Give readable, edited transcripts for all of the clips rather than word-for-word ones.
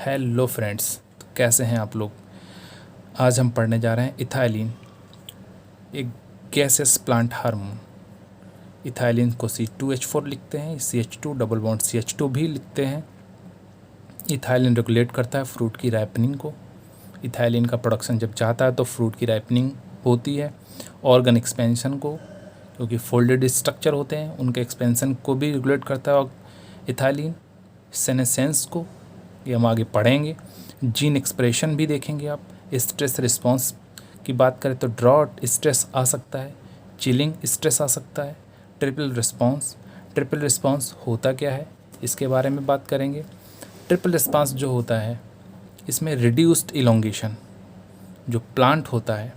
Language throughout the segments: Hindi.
हेलो फ्रेंड्स, तो कैसे हैं आप लोग। आज हम पढ़ने जा रहे हैं इथाइलिन, एक गैसेस प्लांट हार्मोन। इथाइलिन को C2H4 लिखते हैं, CH2 डबल बॉन्ड CH2 भी लिखते हैं। इथाइलिन रेगुलेट करता है फ्रूट की राइपनिंग को। इथाइलिन का प्रोडक्शन जब जाता है तो फ्रूट की राइपनिंग होती है। ऑर्गन एक्सपेंशन को, क्योंकि फोल्डेड स्ट्रक्चर होते हैं, उनके एक्सपेंशन को भी रेगुलेट करता है और इथाइलिन। सेनेसेंस को ये हम आगे पढ़ेंगे। जीन एक्सप्रेशन भी देखेंगे आप। स्ट्रेस रिस्पॉन्स की बात करें तो ड्रॉट स्ट्रेस आ सकता है, चिलिंग स्ट्रेस आ सकता है। ट्रिपल रिस्पॉन्स होता क्या है, इसके बारे में बात करेंगे। ट्रिपल रिस्पॉन्स जो होता है, इसमें रिड्यूस्ड इलोंगेशन, जो प्लांट होता है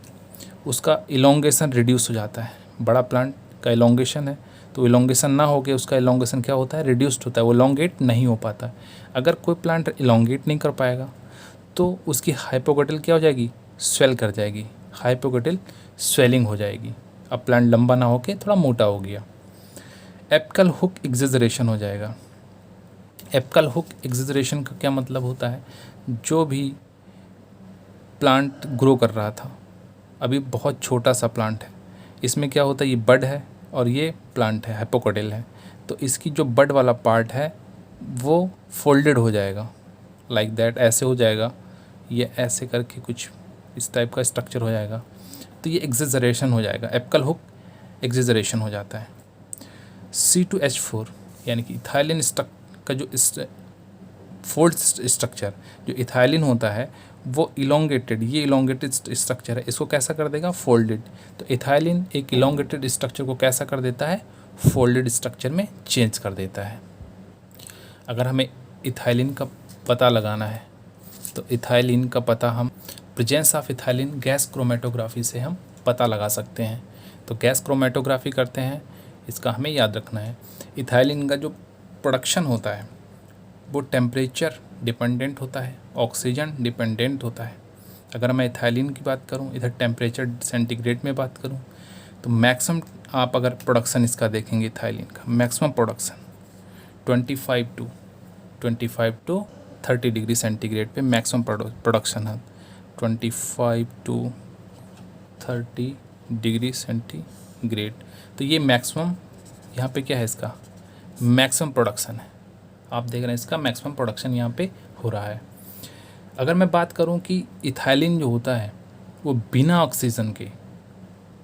उसका इलोंगेशन रिड्यूस हो जाता है। बड़ा प्लांट का इलोंगेशन है तो इलोंगेशन ना होकर उसका इलोंगेशन क्या होता है, रिड्यूस्ड होता है, वो इलोंगेट नहीं हो पाता। अगर कोई प्लांट इलोंगेट नहीं कर पाएगा तो उसकी हाइपोगोटल क्या हो जाएगी, स्वेल कर जाएगी, हाइपोगोटल स्वेलिंग हो जाएगी। अब प्लांट लंबा ना होके थोड़ा मोटा हो गया। एपिकल हुक एक्सेजरेशन हो जाएगा। एपिकल हुक एक्सेजरेशन का क्या मतलब होता है, जो भी प्लांट ग्रो कर रहा था, अभी बहुत छोटा सा प्लांट है, इसमें क्या होता है, ये बड है और ये प्लांट है, हाइपोकोटिल है, तो इसकी जो बड वाला पार्ट है वो फोल्डेड हो जाएगा, लाइक दैट, ऐसे हो जाएगा, ये ऐसे करके कुछ इस टाइप का स्ट्रक्चर हो जाएगा, तो ये एक्सेजरेशन हो जाएगा, एपिकल हुक एक्सेजरेशन हो जाता है। C2H4 यानी कि इथाइलिन का जो फोल्ड स्ट्रक्चर जो इथाइलिन होता है वो इलोंगेटेड, ये इलोंगेटेड स्ट्रक्चर है, इसको कैसा कर देगा, फोल्डेड। तो इथाइलिन एक इलोंगेटेड स्ट्रक्चर को कैसा कर देता है, फोल्डेड स्ट्रक्चर में चेंज कर देता है। अगर हमें इथाइलिन का पता लगाना है तो इथाइलिन का पता हम presence of ethylene gas chromatography से हम पता लगा सकते हैं। तो गैस क्रोमेटोग्राफी करते हैं, इसका हमें याद रखना है। इथाइलिन का जो प्रोडक्शन होता है वो टेम्परेचर डिपेंडेंट होता है, ऑक्सीजन डिपेंडेंट होता है। अगर मैं इथाइलिन की बात करूं, इधर टेम्परेचर सेंटीग्रेड में बात करूं, तो मैक्सिमम आप अगर प्रोडक्शन इसका देखेंगे इथाइलिन का, maximum production 25 to 30 degree centigrade पे मैक्सिमम प्रोडक्शन है। 25 टू 30 डिग्री सेंटीग्रेड, तो ये मैक्सिमम यहाँ पे क्या है, इसका मैक्सिमम प्रोडक्शन है। आप देख रहे हैं इसका मैक्सिमम प्रोडक्शन यहाँ पे हो रहा है। अगर मैं बात करूँ कि इथाइलिन जो होता है वो बिना ऑक्सीजन के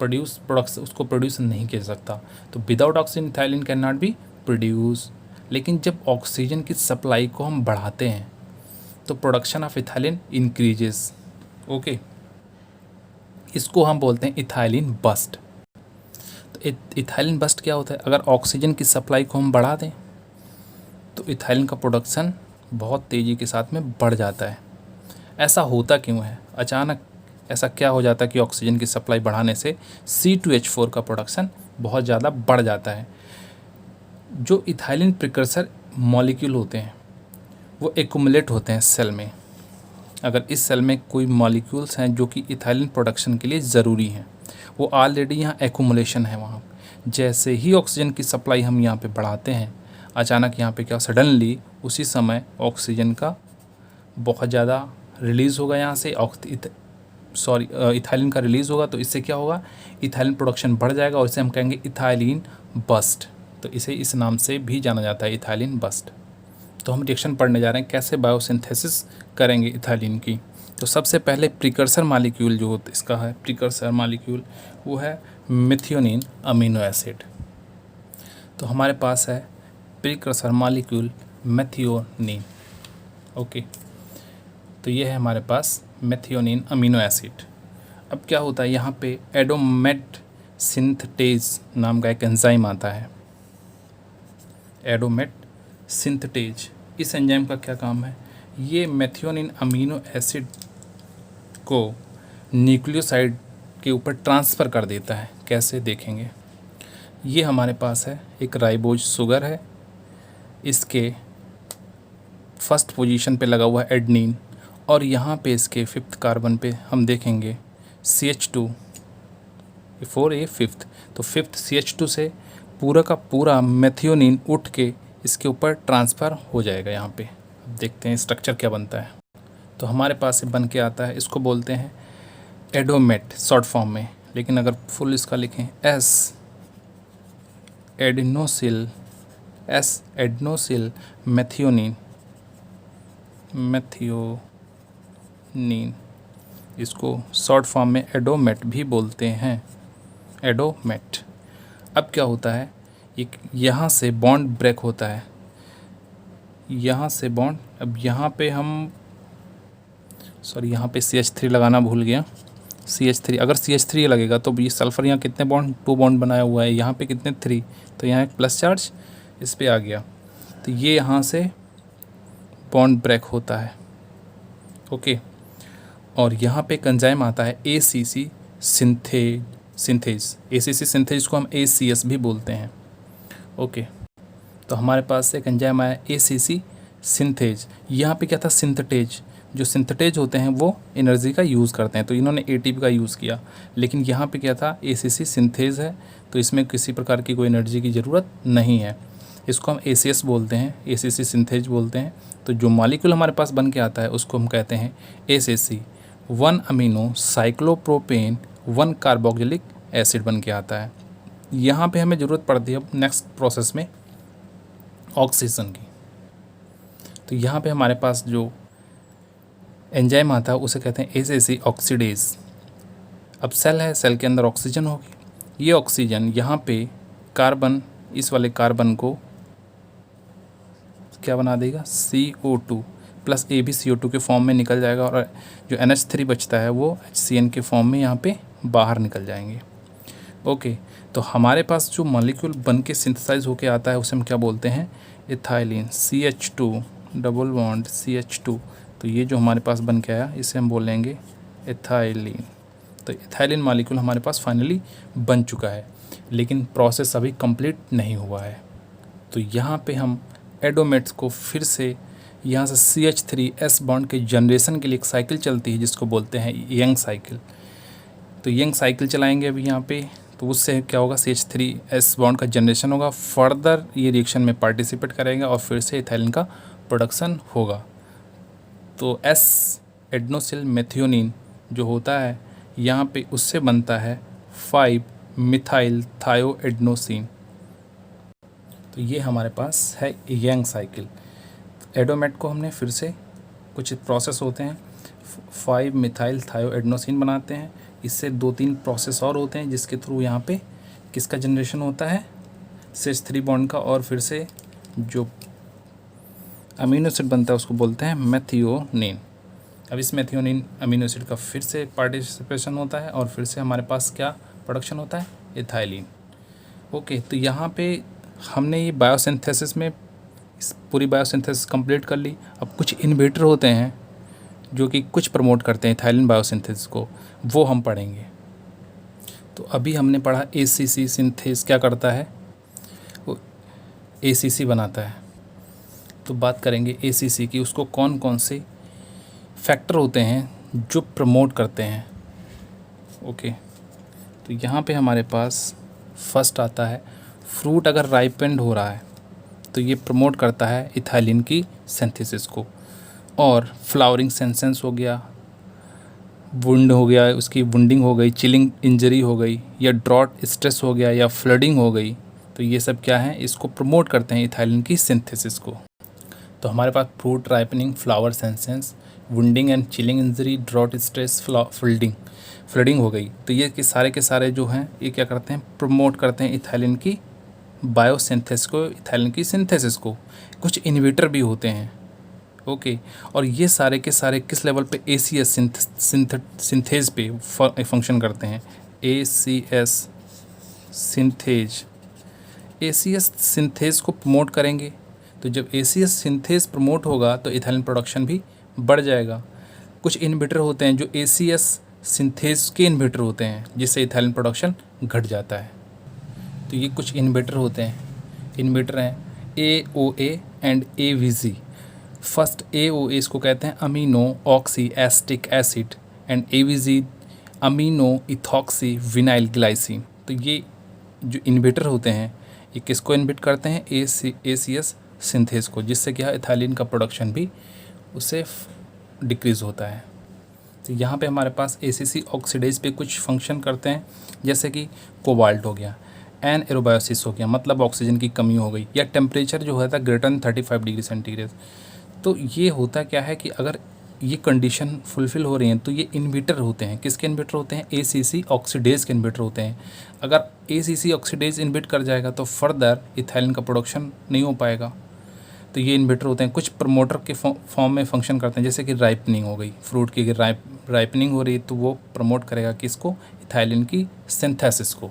प्रोडक्शन उसको प्रोड्यूस नहीं कर सकता, तो without oxygen ethylene can not be produce. लेकिन जब ऑक्सीजन की सप्लाई को हम बढ़ाते हैं तो production of ethylene increases. Okay, इसको हम बोलते हैं इथाइलिन बस्ट। तो इथाइलिन बस्ट क्या होता है, अगर ऑक्सीजन की सप्लाई को हम बढ़ा दें तो इथाइलिन का प्रोडक्शन बहुत तेज़ी के साथ में बढ़ जाता है। ऐसा होता क्यों है, अचानक ऐसा क्या हो जाता है कि ऑक्सीजन की सप्लाई बढ़ाने से C2H4 का प्रोडक्शन बहुत ज़्यादा बढ़ जाता है। जो इथाइलिन प्रिकर्सर मॉलिक्यूल होते हैं वो एक्युमुलेट होते हैं सेल में। अगर इस सेल में कोई मॉलिक्यूल्स हैं जो कि इथाइलिन प्रोडक्शन के लिए ज़रूरी हैं, वो ऑलरेडी यहाँ एक्युमुलेशन है वहाँ। जैसे ही ऑक्सीजन की सप्लाई हम यहाँ पे बढ़ाते हैं, अचानक यहाँ पे क्या, सडनली उसी समय ऑक्सीजन का बहुत ज़्यादा रिलीज़ होगा, यहाँ से इथाइलिन का रिलीज़ होगा, तो इससे क्या होगा, इथाइलिन प्रोडक्शन बढ़ जाएगा और इसे हम कहेंगे इथाइलिन बस्ट। तो इसे इस नाम से भी जाना जाता है, इथाइलिन बस्ट। तो हम रिएक्शन पढ़ने जा रहे हैं कैसे बायोसिंथेसिस करेंगे इथाइलिन की। तो सबसे पहले प्रिकर्सर मॉलिक्यूल जो इसका है, प्रिकर्सर मॉलिक्यूल वो है मेथियोनिन अमीनो एसिड। तो हमारे पास है प्रिकर्सर मॉलिक्यूल मेथियोनिन। ओके, तो ये है हमारे पास मेथियोनिन अमीनो एसिड। अब क्या होता है, यहाँ पे एडोमेट सिंथेटेज नाम का एक एंजाइम आता है, एडोमेट सिंथेटेज। इस एंजाइम का क्या काम है, ये मेथियोनिन अमीनो एसिड को न्यूक्लियोसाइड के ऊपर ट्रांसफ़र कर देता है। कैसे देखेंगे, ये हमारे पास है एक राइबोज शुगर है, इसके फर्स्ट पोजीशन पे लगा हुआ है एडनिन, और यहाँ पे इसके 5th कार्बन पे हम देखेंगे CH2, 4A 5th, तो 5th CH2 से पूरा का पूरा मेथियोनिन उठ के इसके ऊपर ट्रांसफ़र हो जाएगा यहाँ पे। अब देखते हैं स्ट्रक्चर क्या बनता है। तो हमारे पास ये बन के आता है, इसको बोलते हैं एडोमेट शॉर्ट फॉर्म में, लेकिन अगर फुल इसका लिखें एस एडिनोसिल मेथियोनिन इसको शॉर्ट फॉर्म में एडोमेट भी बोलते हैं, एडोमेट। अब क्या होता है, एक यहाँ से बॉन्ड ब्रेक होता है, यहाँ से बॉन्ड, अब यहाँ पे हम यहाँ पे CH3 लगाना भूल गया, CH3, अगर CH3 लगेगा तो ये सल्फ़र यहाँ कितने बॉन्ड, 2 बॉन्ड बनाया हुआ है, यहाँ पे कितने 3, तो यहाँ एक प्लस चार्ज इस पे आ गया, तो ये यहाँ से बॉन्ड ब्रेक होता है। ओके, और यहाँ पे एक एंजाइम आता है ACC सिंथेज, ACC सिंथेज को हम ACS भी बोलते हैं। ओके, तो हमारे पास एक एंजाइम आया ACC सिंथेज। यहाँ पे क्या था, सिंथेटेज, जो सिंथेटेज होते हैं वो एनर्जी का यूज़ करते हैं, तो इन्होंने ATP का यूज़ किया, लेकिन यहाँ पे क्या था, ACC सिंथेज है, तो इसमें किसी प्रकार की कोई एनर्जी की ज़रूरत नहीं है, इसको हम ACS बोलते हैं, ACC सिंथेज बोलते हैं। तो जो मॉलिक्यूल हमारे पास बन के आता है उसको हम कहते हैं ACC, 1 amino cyclopropane 1 carboxylic acid बन के आता है। यहाँ पे हमें ज़रूरत पड़ती है अब नेक्स्ट प्रोसेस में ऑक्सीजन की, तो यहाँ पे हमारे पास जो एंजाइम आता है उसे कहते हैं ACC ऑक्सीडेज। अब सेल है, सेल के अंदर ऑक्सीजन होगी, ये ऑक्सीजन यहाँ पे कार्बन, इस वाले कार्बन को क्या बना देगा, CO2 प्लस A भी CO2 के फॉर्म में निकल जाएगा, और जो NH3 बचता है वो HCN के फॉर्म में यहाँ पे बाहर निकल जाएंगे। ओके, तो हमारे पास जो मॉलिक्यूल बन के सिंथेसाइज होके आता है उसे हम क्या बोलते हैं, ethylene, CH2 double bond CH2, तो ये जो हमारे पास बन के आया इसे हम बोलेंगे इथाइलिन। तो इथाइलिन मॉलिक्यूल हमारे पास फाइनली बन चुका है, लेकिन प्रोसेस अभी कंप्लीट नहीं हुआ है। तो यहाँ पे हम एडोमेट्स को फिर से यहाँ से CH3S बॉन्ड के जनरेशन के लिए एक साइकिल चलती है जिसको बोलते हैं यंग साइकिल, तो यंग साइकिल चलाएंगे अभी यहाँ पे, तो उससे क्या होगा, CH3S बॉन्ड का जनरेशन होगा, फर्दर ये रिएक्शन में पार्टिसिपेट करेगा और फिर से इथाइलिन का प्रोडक्शन होगा। तो S एडनोसिल मेथियोनिन जो होता है यहाँ पे उससे बनता है 5 मिथाइल थायोएडेनोसिन, तो ये हमारे पास है यंग साइकिल। एडोमेट को हमने फिर से कुछ प्रोसेस होते हैं, 5 मिथाइल थायोएडेनोसिन बनाते हैं, इससे 2-3 प्रोसेस और होते हैं जिसके थ्रू यहाँ पे किसका जनरेशन होता है, CH3 बॉन्ड का, और फिर से जो अमीनो एसिड बनता है उसको बोलते हैं मेथियोनिन। अब इस मेथियोनिन अमीनो एसिड का फिर से पार्टिसिपेशन होता है और फिर से हमारे पास क्या प्रोडक्शन होता है, इथाइलिन। ओके, तो यहाँ पे हमने ये बायोसिंथेसिस में इस पूरी बायोसिंथेसिस कंप्लीट कर ली। अब कुछ इनहिबिटर होते हैं जो कि कुछ प्रमोट करते हैं इथाइलिन बायोसिंथेसिस को, वो हम पढ़ेंगे। तो अभी हमने पढ़ा ACC सिंथेस क्या करता है, वो ACC बनाता है। तो बात करेंगे ACC की, उसको कौन कौन से फैक्टर होते हैं जो प्रमोट करते हैं। ओके, तो यहाँ पे हमारे पास फर्स्ट आता है, फ्रूट अगर राइपेंड हो रहा है तो ये प्रमोट करता है इथाइलिन की सिंथेसिस को, और फ्लावरिंग सेंसेंस हो गया, वुंड हो गया, उसकी वुंडिंग हो गई, चिलिंग इंजरी हो गई, या ड्रॉट स्ट्रेस हो गया, या फ्लडिंग हो गई, तो ये सब क्या है, इसको प्रमोट करते हैं इथाइलिन की सिंथेसिस को। तो हमारे पास fruit ripening, flower senescence, wounding and chilling injury, drought stress, flooding हो गई, तो ये कि सारे के सारे जो हैं ये क्या करते हैं, प्रमोट करते हैं इथाइलिन की बायोसिंथेसिस को, इथाइलिन की सिंथेसिस को। कुछ इनहिबिटर भी होते हैं। ओके, और ये सारे के सारे किस लेवल पे, ACS सिंथेज पे फंक्शन करते हैं। ACS सिंथेज, ACS सिंथेज को प्रमोट करेंगे, तो जब ACS सिंथेज प्रमोट होगा तो इथाइलिन प्रोडक्शन भी बढ़ जाएगा। कुछ इनहिबिटर होते हैं जो ACS सिंथेज के इनहिबिटर होते हैं जिससे इथाइलिन प्रोडक्शन घट जाता है। तो ये कुछ इनहिबिटर होते हैं, इनहिबिटर हैं AOA and AVG। First AOA इसको कहते हैं amino oxy acetic acid, and AVG amino ethoxy vinyl glycine. तो ये जो इनहिबिटर होते हैं ये किसको इनहिबिट करते हैं, ACS सिंथेस को, जिससे क्या इथाइलिन का प्रोडक्शन भी उससे डिक्रीज़ होता है। तो यहाँ पे हमारे पास ACC ऑक्सीडेज पे कुछ फंक्शन करते हैं, जैसे कि कोबाल्ट हो गया, एनएरोबायोसिस हो गया, मतलब ऑक्सीजन की कमी हो गई, या टेम्परेचर जो है था ग्रेटर देन 35 डिग्री सेंटीग्रेड। तो ये होता क्या है कि अगर ये कंडीशन फुलफ़िल हो रही हैं तो ये इन्हिबिटर होते हैं। किसके इन्हिबिटर होते हैं? ACC ऑक्सीडेज के इन्हिबिटर होते हैं। अगर ACC ऑक्सीडेज इन्हिबिट कर जाएगा तो फर्दर इथाइलिन का प्रोडक्शन नहीं हो पाएगा। तो ये इन्हिबिटर होते हैं, कुछ प्रमोटर के फॉर्म में फंक्शन करते हैं, जैसे कि राइपनिंग हो गई, फ्रूट की अगर राइपनिंग हो रही है तो वो प्रमोट करेगा किसको? इथाइलिन की सिंथेसिस को।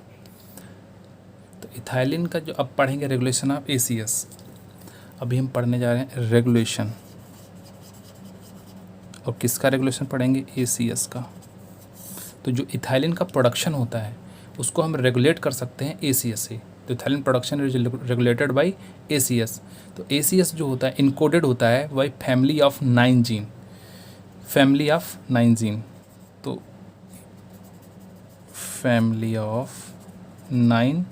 तो इथाइलिन का जो अब पढ़ेंगे रेगुलेशन ऑफ ACS। अभी हम पढ़ने जा रहे हैं रेगुलेशन, और किसका रेगुलेशन पढ़ेंगे? ACS का। तो जो इथाइलिन का प्रोडक्शन होता है उसको हम रेगुलेट कर सकते हैं ACS से। तो ethylene production is regulated by ACS। तो ACS जो होता है इनकोडेड होता है by family of 9 gene, family of 9 gene. तो फैमिली ऑफ 9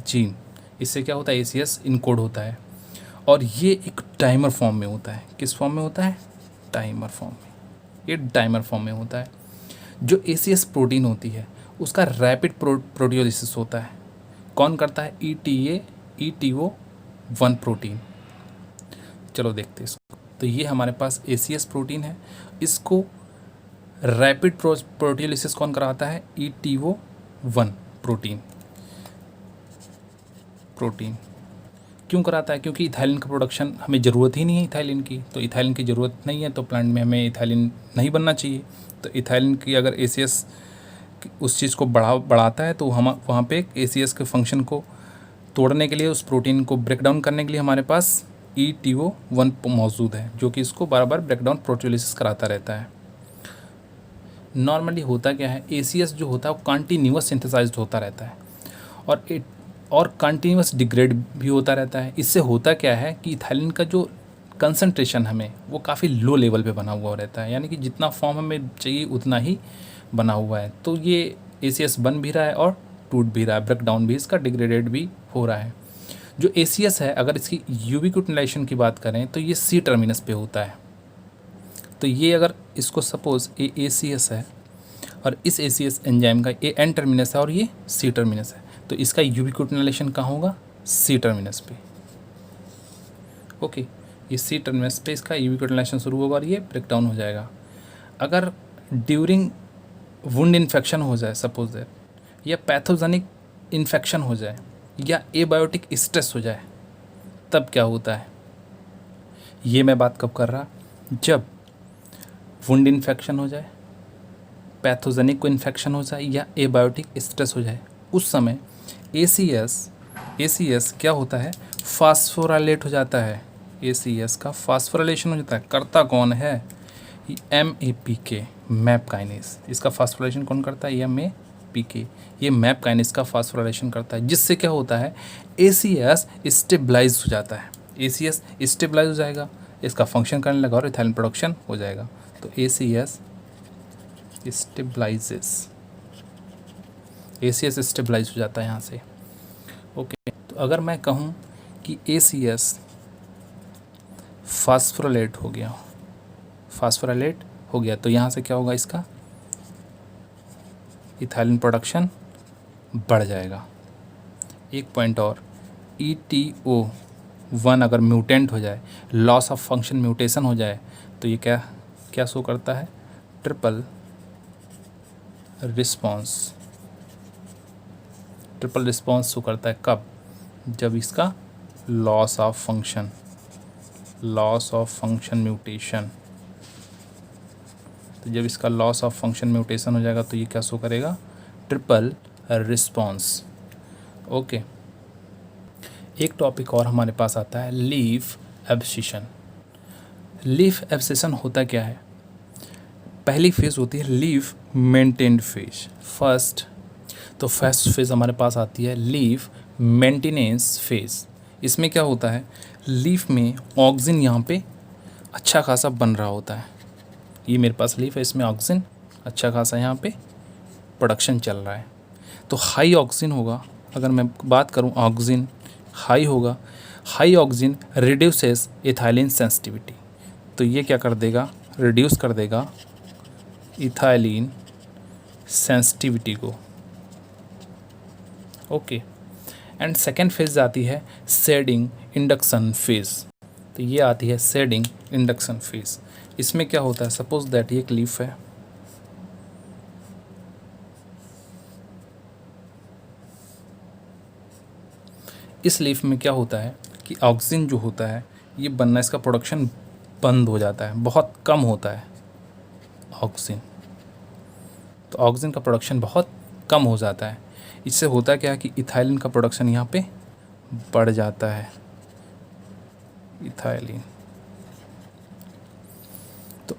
जीन, इससे क्या होता है? ACS इनकोड होता है, और ये एक टाइमर फॉर्म में होता है। किस फॉर्म में होता है? टाइमर फॉर्म में। ये टाइमर फॉर्म में होता है। जो ACS प्रोटीन होती है उसका रैपिड प्रोटियोलिसिस होता है। कौन करता है? ETO1 protein. चलो देखते हैं इसको। तो ये हमारे पास ACS प्रोटीन है, इसको रैपिड प्रोटियोलिसिस कौन कराता है? ETO1 protein. क्यों कराता है? क्योंकि इथाइलिन का प्रोडक्शन हमें ज़रूरत ही नहीं है इथाइलिन की, तो इथाइलिन की ज़रूरत नहीं है तो प्लांट में हमें इथाइलिन नहीं बनना चाहिए। तो इथाइलिन की अगर ACS उस चीज़ को बढ़ाता है तो हम वहाँ पे ACS के फंक्शन को तोड़ने के लिए, उस प्रोटीन को ब्रेक डाउन करने के लिए हमारे पास ETO1 मौजूद है, जो कि इसको बार बार ब्रेक डाउन प्रोटियोलिसिस कराता रहता है। नॉर्मली होता क्या है? ACS जो होता है वो कंटिन्यूअस सिंथेसाइज्ड होता रहता है, और कंटिन्यूअस डिग्रेड भी होता रहता है। इससे होता क्या है कि इथाइलिन का जो कंसंट्रेशन हमें वो काफ़ी लो लेवल पे बना हुआ रहता है, यानी कि जितना फॉर्म हमें चाहिए उतना ही बना हुआ है। तो ये ACS बन भी रहा है और टूट भी रहा है, ब्रेक डाउन भी इसका डिग्रेडेड भी हो रहा है। जो ACS है, अगर इसकी यूबिक्विटिनेशन की बात करें तो ये C टर्मिनस पे होता है। तो ये अगर इसको सपोज ACS है और इस ACS एंजाइम का N टर्मिनस है और ये C टर्मिनस है, तो इसका यूबिक्विटिनेशन कहाँ होगा? C टर्मिनस पे। ओके, ये C टर्मिनस पे इसका यूबिक्विटिनेशन शुरू होगा और ये ब्रेक डाउन हो जाएगा। अगर ड्यूरिंग वुंड इन्फेक्शन हो जाए सपोज दैट, या पैथोजेनिक इन्फेक्शन हो जाए, या एबायोटिक स्ट्रेस हो जाए, तब क्या होता है? ये मैं बात कब कर रहा? जब वुंड इन्फेक्शन हो जाए, पैथोजेनिक को इन्फेक्शन हो जाए, या एबायोटिक स्ट्रेस हो जाए, उस समय ACS क्या होता है? फास्फोराइलेट हो जाता है। ACS का फास्फोराइलेशन हो जाता है। करता कौन है? MAPK, map kinase. इसका फास्फोराइलेशन कौन करता है? MAPK। ये मैप काइनेस का फास्फोराइलेशन करता है, जिससे क्या होता है? ACS स्टेबलाइज हो जाता है। ACS स्टेबलाइज हो जाएगा, इसका फंक्शन करने लगा और इथाइलिन प्रोडक्शन हो जाएगा। तो ACS स्टेबलाइजेस, ACS स्टेबलाइज हो जाता है यहाँ से। ओके, तो अगर मैं कहूँ कि ACS फास्फोराइलेट हो गया, तो यहाँ से क्या होगा? इसका इथाइलिन प्रोडक्शन बढ़ जाएगा। एक पॉइंट और, ETO1 अगर म्यूटेंट हो जाए, लॉस ऑफ फंक्शन म्यूटेशन हो जाए, तो ये क्या शो करता है? ट्रिपल रिस्पॉन्स शो करता है। कब? जब इसका लॉस ऑफ फंक्शन म्यूटेशन, तो जब इसका लॉस ऑफ फंक्शन म्यूटेशन हो जाएगा तो ये क्या शो करेगा? Triple response. ओके, एक टॉपिक और हमारे पास आता है लीफ एब्सिशन। लीफ एब्सिशन होता क्या है? पहली फेज़ होती है leaf maintained phase. First phase हमारे पास आती है लीफ मेंटेनेंस फेज़। इसमें क्या होता है? लीफ में ऑक्सीजन यहाँ पे अच्छा खासा बन रहा होता है। ये मेरे पास लीफ है, इसमें ऑक्सीजन अच्छा खासा यहाँ पे प्रोडक्शन चल रहा है। तो हाई ऑक्सीजन होगा, अगर मैं बात करूँ ऑक्सीजन हाई होगा। High oxygen reduces ethylene sensitivity. तो ये क्या कर देगा, रिड्यूस कर देगा इथाइलिन सेंसिटिविटी को। ओके, एंड सेकेंड फेज आती है शेडिंग इंडक्शन फेज। तो ये आती है शेडिंग इंडक्शन फेज। इसमें क्या होता है, सपोज दैट ये एक लीफ है, इस लीफ में क्या होता है कि ऑक्सीजन जो होता है ये बनना, इसका प्रोडक्शन बंद हो जाता है, बहुत कम होता है ऑक्सीजन। तो ऑक्सीजन का प्रोडक्शन बहुत कम हो जाता है। इससे होता क्या है कि इथाइलिन का प्रोडक्शन यहाँ पे बढ़ जाता है, इथाइलिन। तो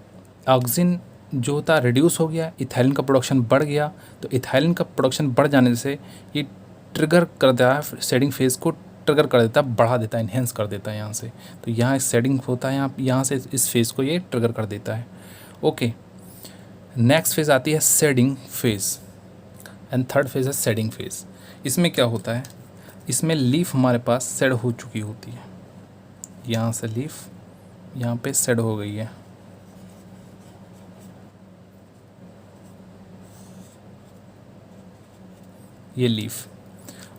ऑक्सीजन जो होता है रिड्यूस हो गया, इथाइलिन का प्रोडक्शन बढ़ गया। तो इथाइलिन का प्रोडक्शन बढ़ जाने से ये ट्रिगर कर देता है, शेडिंग फेज को ट्रिगर कर देता है, बढ़ा देता है, इन्हेंस कर देता है यहाँ से। तो यहाँ शेडिंग होता है, यहाँ से इस फेज को ये ट्रिगर कर देता है। ओके, नेक्स्ट फेज आती है shedding phase, and third phase है शेडिंग फेज। इसमें क्या होता है, इसमें लीफ हमारे पास शेड हो चुकी होती है, यहाँ से लीफ यहाँ पे शेड हो गई है। ये लीफ,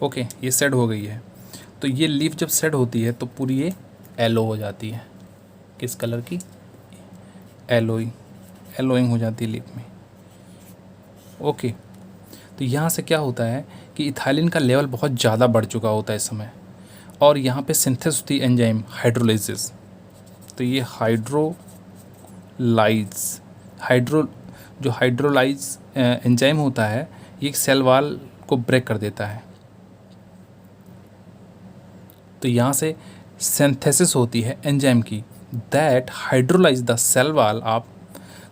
ओके, ये शेड हो गई है। तो ये लीफ जब शेड होती है तो पूरी ये येलो हो जाती है। किस कलर की, येलोइंग हो जाती है लीफ में। ओके, तो यहाँ से क्या होता है कि इथाइलिन का लेवल बहुत ज़्यादा बढ़ चुका होता है इस समय, और यहाँ पे सिंथेसिस होती है एंजाइम हाइड्रोलाइसिस। तो ये जो हाइड्रोलाइज एंजाइम होता है, ये सेल वॉल को ब्रेक कर देता है। तो यहाँ से सिंथेसिस होती है एंजाइम की, that hydrolyse the cell wall of,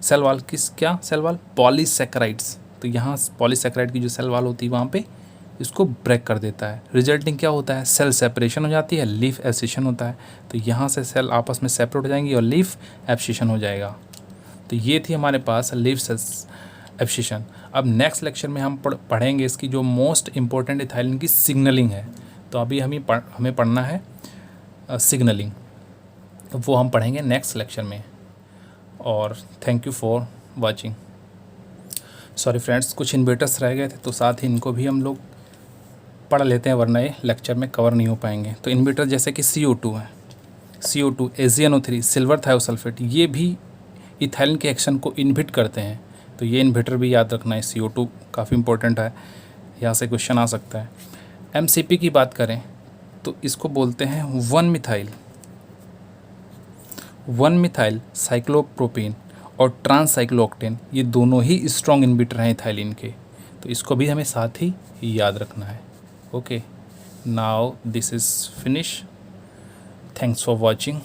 cell wall किस, क्या सेल वॉल, पॉलीसैकेराइड्स। तो यहाँ पॉलीसैकेराइड की जो सेल वॉल होती है वहाँ पे इसको ब्रेक कर देता है। रिजल्टिंग क्या होता है, सेल सेपरेशन हो जाती है, लीफ एब्सिशन होता है। तो यहाँ से सेल आपस में सेपरेट हो जाएंगी और लीफ एब्सिशन हो जाएगा। तो ये थी हमारे पास लीफ एब्सिशन। अब नेक्स्ट लेक्चर में हम पढ़ेंगे इसकी जो मोस्ट इम्पोर्टेंट इथाइलिन की सिग्नलिंग है। तो अभी हमें पढ़ना है सिग्नलिंग, तो वो हम पढ़ेंगे नेक्स्ट लेक्चर में। और thank you for watching. Sorry friends, कुछ इन्वर्टर्स रह गए थे तो साथ ही इनको भी हम लोग पढ़ लेते हैं, वरना ये लेक्चर में कवर नहीं हो पाएंगे। तो इन्वर्टर जैसे कि CO2 है, CO2 AgNO3 सिल्वर थायोसल्फेट, ये भी इथाइलिन के एक्शन को इनहिबिट करते हैं। तो ये इन्वर्टर भी याद रखना है, CO2 काफ़ी इंपॉर्टेंट है, यहाँ से क्वेश्चन आ सकता है। MCP की बात करें तो इसको बोलते हैं 1-मिथाइल साइक्लोप्रोपेन और ट्रांससाइक्लोऑक्टेन, ये दोनों ही स्ट्रॉन्ग इन्हिबिटर हैं इथाइलिन के। तो इसको भी हमें साथ ही याद रखना है। Okay, now this is finish. Thanks for watching.